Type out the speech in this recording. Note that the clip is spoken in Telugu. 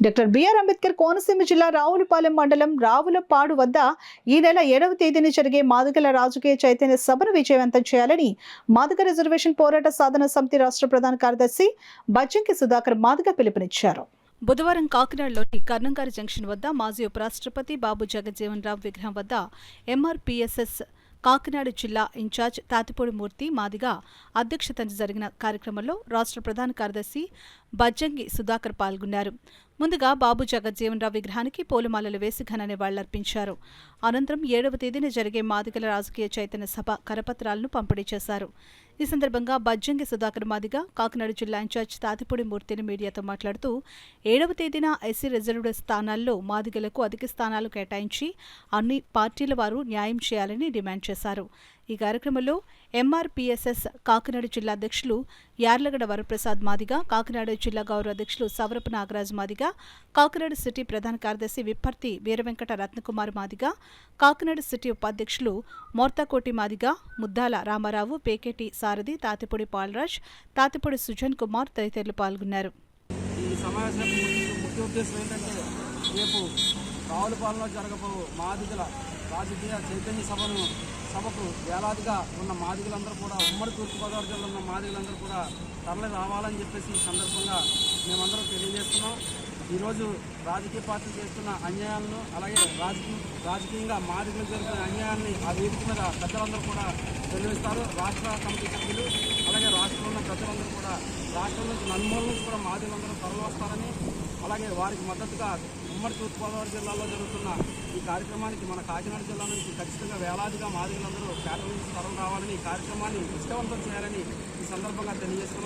డాక్టర్ బిఆర్ అంబేద్కర్ కోనసీమ జిల్లా రావులపాలెం మండలం రావులపాడు వద్ద ఈ నెల 7వ తేదీన జరిగే మాదిగల రాజకీయ చైతన్య సభను విజయవంతం చేయాలని మాదిగ రిజర్వేషన్ పోరాట సాధన సమితి రాష్ట్ర ప్రధాన కార్యదర్శి బజ్జంకి సుధాకర్ మాదిగ పిలుపునిచ్చారు. బుధవారం కాకినాడలోని కర్ణంగారి జంక్షన్ వద్ద మాజీ ఉపరాష్ట్రపతి బాబు జగజ్జీవన్ రామ్ విగ్రహం వద్ద ఎంఆర్పీఎస్ఎస్ కాకినాడ జిల్లా ఇన్ఛార్జ్ తాతిపూడి మూర్తి మాదిగ అధ్యక్షతన జరిగిన కార్యక్రమంలో రాష్ట్ర ప్రధాన కార్యదర్శి బజ్జంగి సుధాకర్ పాల్గొన్నారు. ముందుగా బాబు జగజ్జీవన్ రావు విగ్రహానికి పూలమాలలు వేసి ఘన నివాళులర్పించారు. అనంతరం 7వ తేదీన జరిగే మాదిగల రాజకీయ చైతన్య సభ కరపత్రాలను పంపిణీ చేశారు. ఈ సందర్భంగా బజ్జంగి సుధాకర్ మాదిగ కాకినాడ జిల్లా ఇన్ఛార్జ్ తాతిపూడి మూర్తిని మీడియాతో మాట్లాడుతూ 7వ తేదీన ఎస్సీ రిజర్వ్డ్ స్థానాల్లో మాదిగలకు అధిక స్థానాలు కేటాయించి అన్ని పార్టీల వారు న్యాయం చేయాలని డిమాండ్ చేశారు. ఈ కార్యక్రమంలో ఎంఆర్పీఎస్ఎస్ కాకినాడ జిల్లా అధ్యక్షులు యార్లగడ వరప్రసాద్ మాదిగ, కాకినాడ జిల్లా గౌరవ అధ్యక్షులు సవరపు నాగరాజు మాదిగ, కాకినాడ సిటీ ప్రధాన కార్యదర్శి విప్పర్తి వీరవెంకట రత్నకుమార్ మాదిగ, కాకినాడ సిటీ ఉపాధ్యక్షులు మోర్తాకోటి మాదిగ, ముద్దాల రామారావు, పేకేటి సారథి, తాతిపూడి పాలరాజ్, తాతిపూడి సుజన్ కుమార్ తదితరులు పాల్గొన్నారు. ఈ సమావేశానికి ముఖ్య ఉద్దేశం ఏంటంటే రేపు రావులపాలెంలో జరగబో మాదిగల రాజకీయ చైతన్య సభకు వేలాదిగా ఉన్న మాదిగలందరూ కూడా ఉమ్మడి తూర్పుగోదావరి జిల్లాలో ఉన్న మాదిగలందరూ కూడా తరలి రావాలని చెప్పేసి ఈ సందర్భంగా మేమందరం తెలియజేస్తున్నాం. ఈరోజు రాజకీయ పార్టీలు చేస్తున్న అన్యాయాలను, అలాగే రాజకీయంగా మాదిగలు జరుగుతున్న అన్యాయాన్ని ఆ వేదిక మీద పెద్దలందరూ కూడా తెలియజేస్తారు. రాష్ట్ర కమిటీ సభ్యులు అలాగే రాష్ట్రంలో ఉన్న ప్రజలందరూ కూడా రాష్ట్రం నుంచి నలుమూల నుంచి కూడా మాదిగలందరూ తరలి వస్తారని, అలాగే వారికి మద్దతుగా ఉమ్మడి తూర్పుగోదావరి జిల్లాలో జరుగుతున్న ఈ కార్యక్రమానికి మన కాకినాడ జిల్లా నుంచి ఖచ్చితంగా వేలాదిగా మాదిగలందరూ కేటల నుంచి తరలి రావాలని, ఈ కార్యక్రమాన్ని విజయవంతం చేయాలని ఈ సందర్భంగా తెలియజేస్తున్నాం.